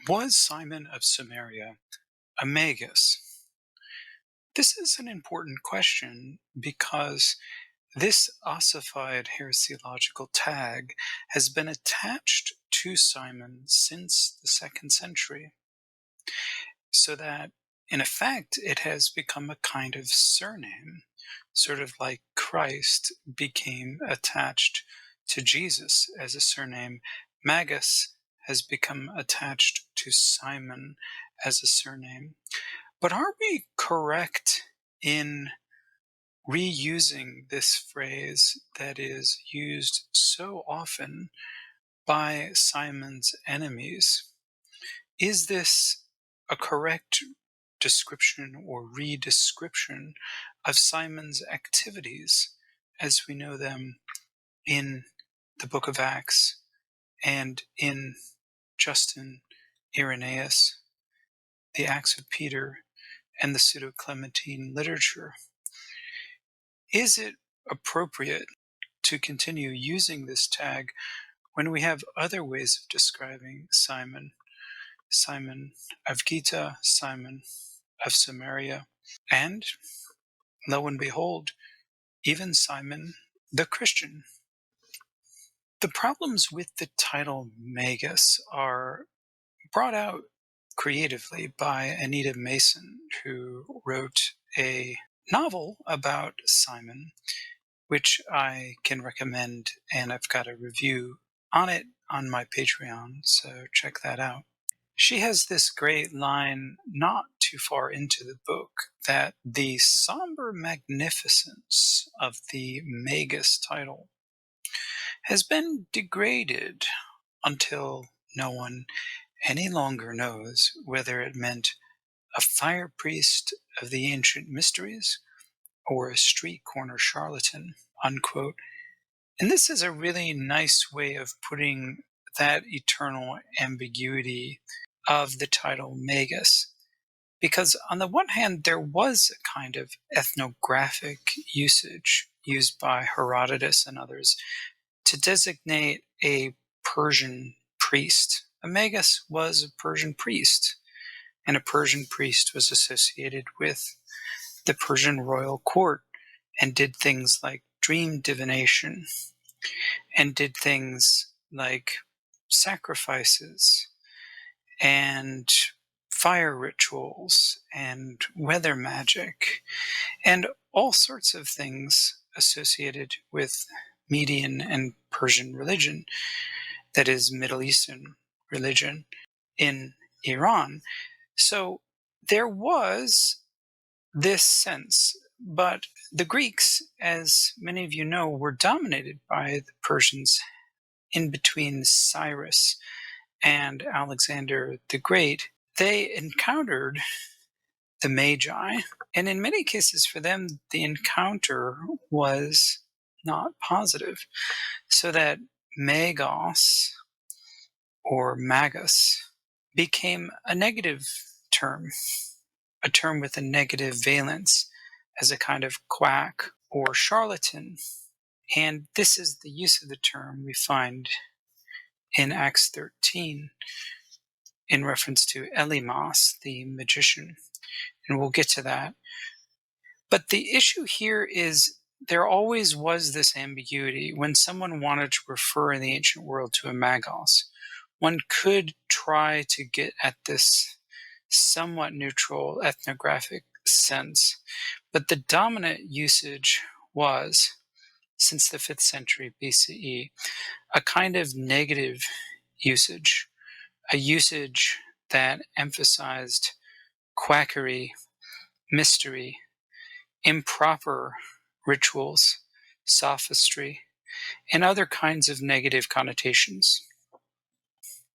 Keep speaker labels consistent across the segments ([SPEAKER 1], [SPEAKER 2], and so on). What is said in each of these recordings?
[SPEAKER 1] Was Simon of Samaria a Magus? This is an important question because this ossified heresiological tag has been attached to Simon since the 2nd century, so that in effect it has become a kind of surname, sort of like Christ became attached to Jesus as a surname. Magus has become attached to Simon as a surname. But are we correct in reusing this phrase that is used so often by Simon's enemies? Is this a correct description or redescription of Simon's activities as we know them in the book of Acts and in Justin, Irenaeus, the Acts of Peter, and the Pseudo-Clementine literature? Is it appropriate to continue using this tag when we have other ways of describing Simon? Simon of Gita, Simon of Samaria, and, lo and behold, even Simon the Christian. The problems with the title Magus are brought out creatively by Anita Mason, who wrote a novel about Simon, which I can recommend, and I've got a review on it on my Patreon, so check that out. She has this great line not too far into the book that the somber magnificence of the Magus title has been degraded until no one any longer knows whether it meant a fire priest of the ancient mysteries or a street corner charlatan, unquote. And this is a really nice way of putting that eternal ambiguity of the title Magus. Because on the one hand, there was a kind of ethnographic usage used by Herodotus and others to designate a Persian priest. A Magus was a Persian priest, and a Persian priest was associated with the Persian royal court and did things like dream divination and did things like sacrifices and fire rituals and weather magic and all sorts of things associated with Median and Persian religion, that is, Middle Eastern religion in Iran. So there was this sense, but the Greeks, as many of you know, were dominated by the Persians in between Cyrus and Alexander the Great. They encountered the Magi, and in many cases for them, the encounter was not positive, so that Magos or Magus became a negative term, a term with a negative valence as a kind of quack or charlatan. And this is the use of the term we find in Acts 13 in reference to Elymas, the magician. And we'll get to that. But the issue here is there always was this ambiguity. When someone wanted to refer in the ancient world to a Magos, one could try to get at this somewhat neutral ethnographic sense, but the dominant usage was, since the 5th century BCE, a kind of negative usage, a usage that emphasized quackery, mystery, improper rituals, sophistry, and other kinds of negative connotations.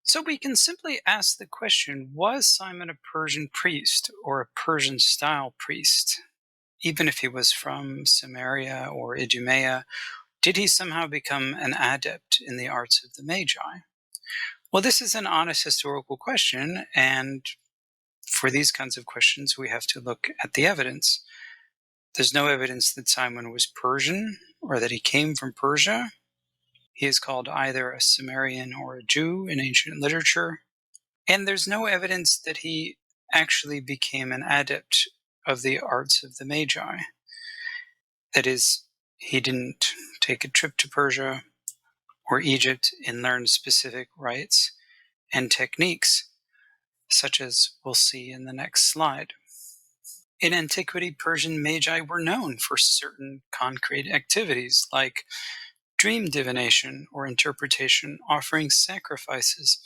[SPEAKER 1] So we can simply ask the question, was Simon a Persian priest or a Persian-style priest? Even if he was from Samaria or Idumea, did he somehow become an adept in the arts of the Magi? Well, this is an honest historical question, and for these kinds of questions, we have to look at the evidence. There's no evidence that Simon was Persian or that he came from Persia. He is called either a Sumerian or a Jew in ancient literature. And there's no evidence that he actually became an adept of the arts of the Magi. That is, he didn't take a trip to Persia or Egypt and learn specific rites and techniques, such as we'll see in the next slide. In antiquity, Persian magi were known for certain concrete activities like dream divination or interpretation, offering sacrifices,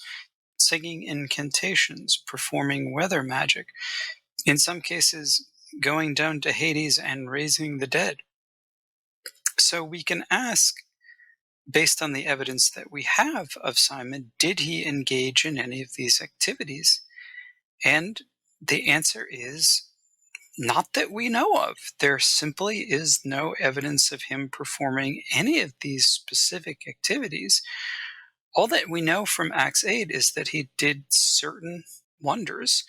[SPEAKER 1] singing incantations, performing weather magic, in some cases, going down to Hades and raising the dead. So we can ask, based on the evidence that we have of Simon, did he engage in any of these activities? And the answer is not that we know of. There simply is no evidence of him performing any of these specific activities. All that we know from Acts 8 is that he did certain wonders,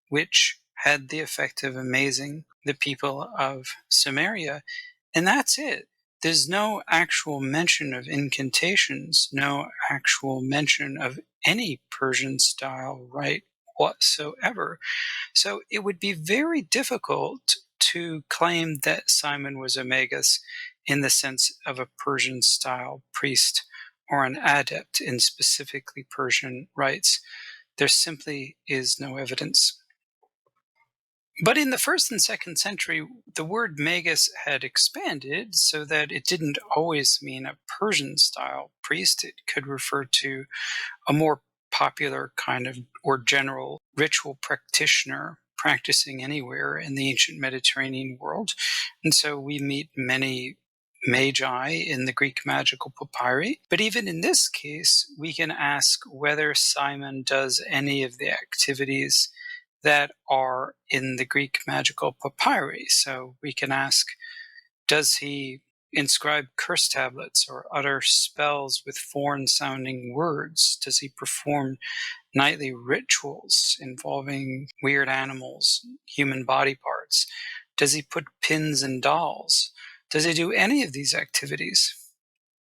[SPEAKER 1] which had the effect of amazing the people of Samaria. And that's it. There's no actual mention of incantations, no actual mention of any Persian style rite whatsoever. So it would be very difficult to claim that Simon was a magus in the sense of a Persian style priest or an adept in specifically Persian rites. There simply is no evidence. But in the first and second century, the word magus had expanded so that it didn't always mean a Persian style priest. It could refer to a more popular kind of or general ritual practitioner practicing anywhere in the ancient Mediterranean world. And so we meet many magi in the Greek magical papyri. But even in this case, we can ask whether Simon does any of the activities that are in the Greek magical papyri. So we can ask, does he inscribe curse tablets or utter spells with foreign sounding words? Does he perform nightly rituals involving weird animals, human body parts? Does he put pins in dolls? Does he do any of these activities?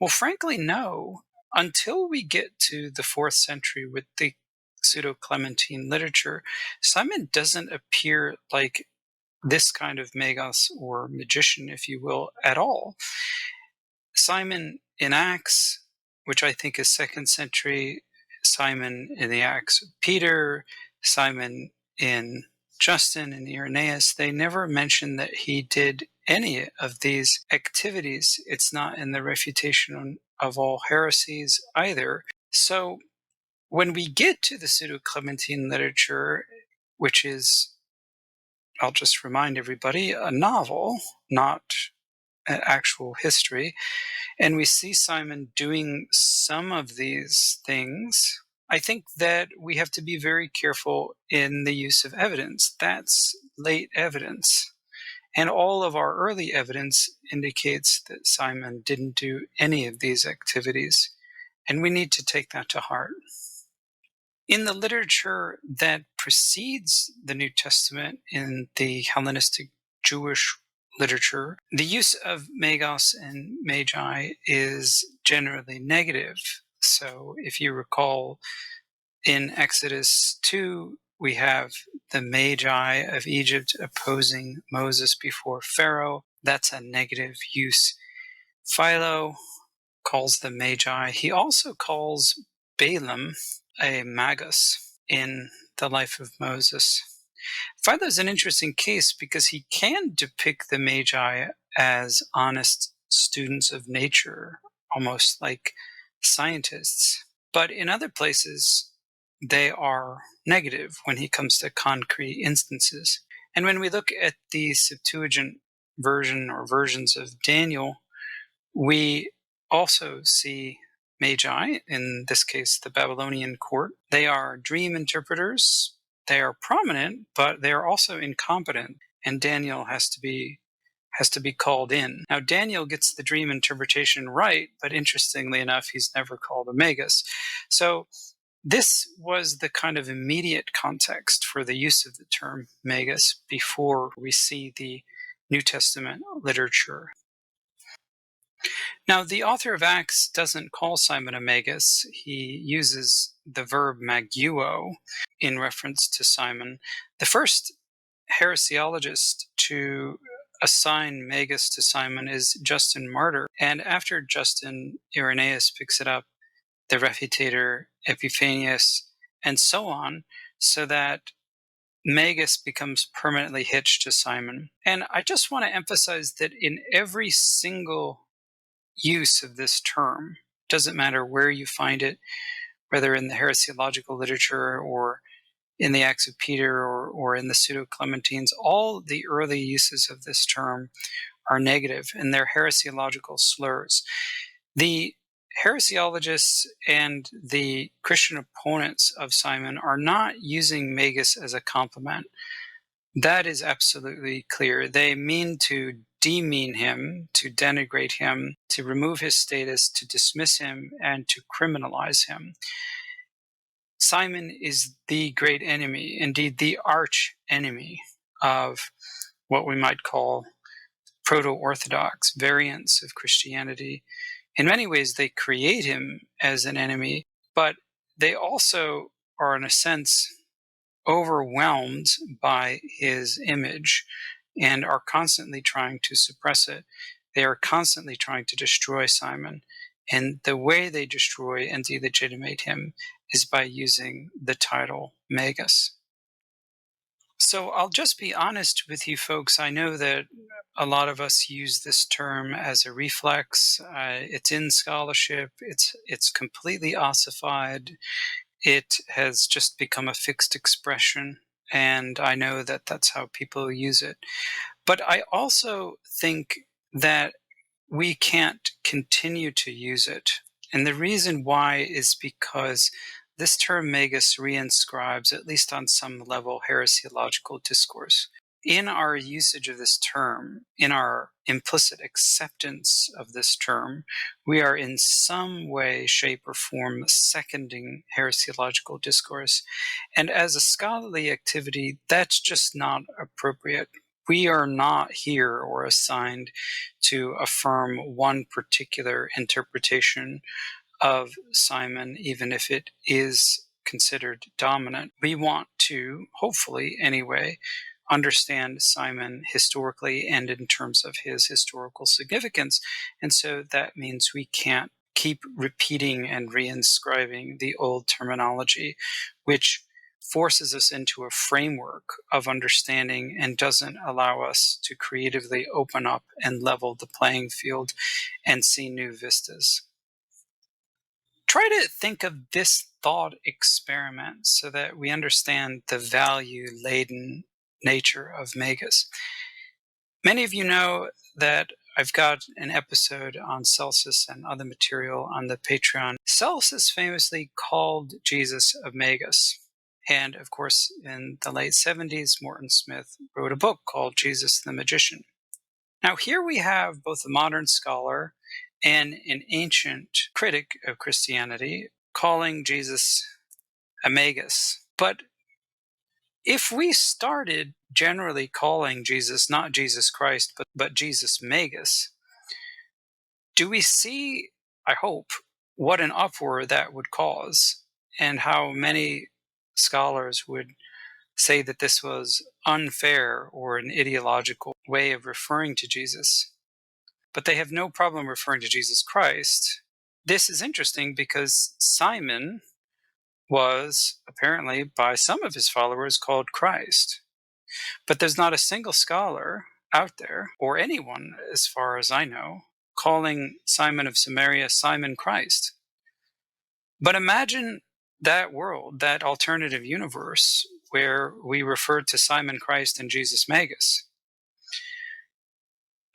[SPEAKER 1] Well, frankly, no. Until we get to the 4th century with the Pseudo-Clementine literature, Simon doesn't appear like this kind of magus or magician, if you will, at all. Simon in Acts, which I think is 2nd century, Simon in the Acts of Peter, Simon in Justin and Irenaeus, they never mention that he did any of these activities. It's not in the Refutation of All Heresies either. So when we get to the Pseudo-Clementine literature, which is, I'll just remind everybody, a novel, not an actual history, and we see Simon doing some of these things, I think that we have to be very careful in the use of evidence. That's late evidence. And all of our early evidence indicates that Simon didn't do any of these activities. And we need to take that to heart. In the literature that precedes the New Testament, in the Hellenistic Jewish literature, the use of magos and magi is generally negative. So if you recall, in Exodus 2, we have the magi of Egypt opposing Moses before Pharaoh. That's a negative use. Philo calls them magi. He also calls Balaam a magus in the life of Moses. Philo is an interesting case because he can depict the magi as honest students of nature, almost like scientists. But in other places, they are negative when he comes to concrete instances. And when we look at the Septuagint version or versions of Daniel, we also see magi, in this case the Babylonian court. They are dream interpreters. They are prominent, but they are also incompetent, and Daniel has to be called in. Now, Daniel gets the dream interpretation right, but interestingly enough, he's never called a magus. So this was the kind of immediate context for the use of the term magus before we see the New Testament literature. Now, the author of Acts doesn't call Simon a magus. He uses the verb maguo in reference to Simon. The first heresiologist to assign magus to Simon is Justin Martyr. And after Justin, Irenaeus picks it up, the Refutator, Epiphanius, and so on, so that magus becomes permanently hitched to Simon. And I just want to emphasize that in every single use of this term, doesn't matter where you find it, whether in the heresiological literature or in the Acts of Peter or in the Pseudo-Clementines, all the early uses of this term are negative and they're heresiological slurs. The heresiologists and the Christian opponents of Simon are not using magus as a compliment. That is absolutely clear. They mean to demean him, to denigrate him, to remove his status, to dismiss him, and to criminalize him. Simon is the great enemy, indeed the arch enemy of what we might call proto-Orthodox variants of Christianity. In many ways, they create him as an enemy, but they also are, in a sense, overwhelmed by his image and are constantly trying to suppress it. They are constantly trying to destroy Simon. And the way they destroy and delegitimate him is by using the title Magus. So I'll just be honest with you folks. I know that a lot of us use this term as a reflex. It's in scholarship. It's completely ossified. It has just become a fixed expression, and I know that that's how people use it. But I also think that we can't continue to use it. And the reason why is because this term magus reinscribes, at least on some level, heresiological discourse. In our usage of this term, in our implicit acceptance of this term, we are in some way, shape, or form seconding heresiological discourse. And as a scholarly activity, that's just not appropriate. We are not here or assigned to affirm one particular interpretation of Simon, even if it is considered dominant. We want to, hopefully anyway, understand Simon historically and in terms of his historical significance. And so that means we can't keep repeating and reinscribing the old terminology, which forces us into a framework of understanding and doesn't allow us to creatively open up and level the playing field and see new vistas. Try to think of this thought experiment so that we understand the value-laden nature of Magus. Many of you know that I've got an episode on Celsus and other material on the Patreon. Celsus famously called Jesus a Magus. And of course, in the late 70s, Morton Smith wrote a book called Jesus the Magician. Now, here we have both a modern scholar and an ancient critic of Christianity calling Jesus a magus. But if we started generally calling Jesus not Jesus Christ, but Jesus Magus, do we see, I hope, what an uproar that would cause and how many scholars would say that this was unfair or an ideological way of referring to Jesus? But they have no problem referring to Jesus Christ. This is interesting because Simon was apparently by some of his followers called Christ. But there's not a single scholar out there, or anyone as far as I know, calling Simon of Samaria Simon Christ. But imagine that world, that alternative universe where we refer to Simon Christ and Jesus Magus.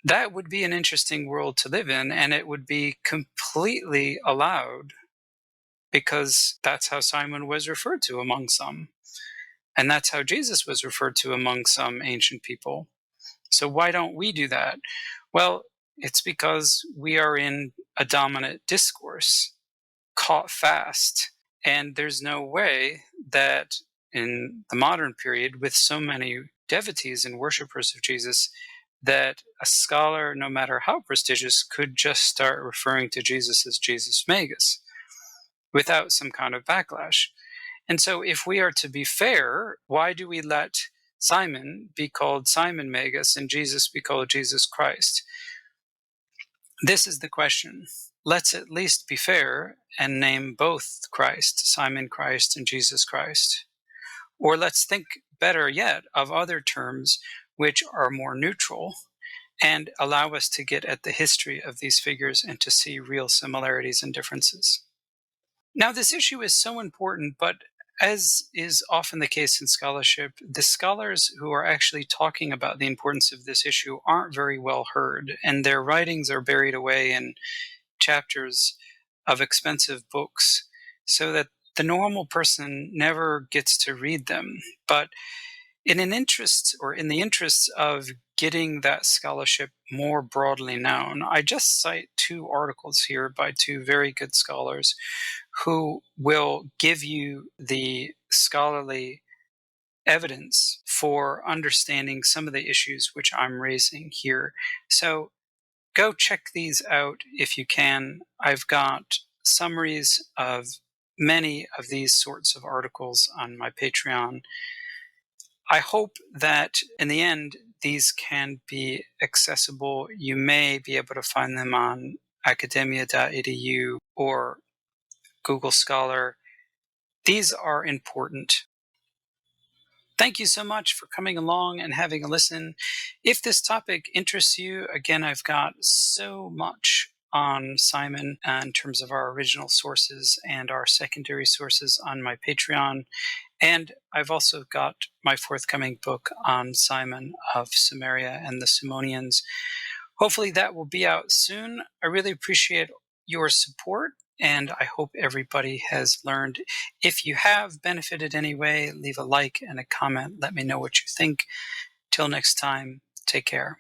[SPEAKER 1] That would be an interesting world to live in, and it would be completely allowed because that's how Simon was referred to among some. And that's how Jesus was referred to among some ancient people. So why don't we do that? Well, it's because we are in a dominant discourse, caught fast. And there's no way that in the modern period, with so many devotees and worshippers of Jesus, that a scholar, no matter how prestigious, could just start referring to Jesus as Jesus Magus without some kind of backlash. And so, if we are to be fair, why do we let Simon be called Simon Magus and Jesus be called Jesus Christ? This is the question. Let's at least be fair and name both Christ, Simon Christ and Jesus Christ. Or let's think better yet of other terms which are more neutral and allow us to get at the history of these figures and to see real similarities and differences. Now, this issue is so important, but as is often the case in scholarship, the scholars who are actually talking about the importance of this issue aren't very well heard, and their writings are buried away in chapters of expensive books so that the normal person never gets to read them. But in the interests of getting that scholarship more broadly known, I just cite two articles here by two very good scholars who will give you the scholarly evidence for understanding some of the issues which I'm raising here. So go check these out if you can. I've got summaries of many of these sorts of articles on my Patreon. I hope that in the end, these can be accessible. You may be able to find them on academia.edu or Google Scholar. These are important. Thank you so much for coming along and having a listen. If this topic interests you, again, I've got so much on Simon in terms of our original sources and our secondary sources on my Patreon. And I've also got my forthcoming book on Simon of Samaria and the Simonians. Hopefully that will be out soon. I really appreciate your support, and I hope everybody has learned. If you have benefited anyway, leave a like and a comment. Let me know what you think. Till next time, take care.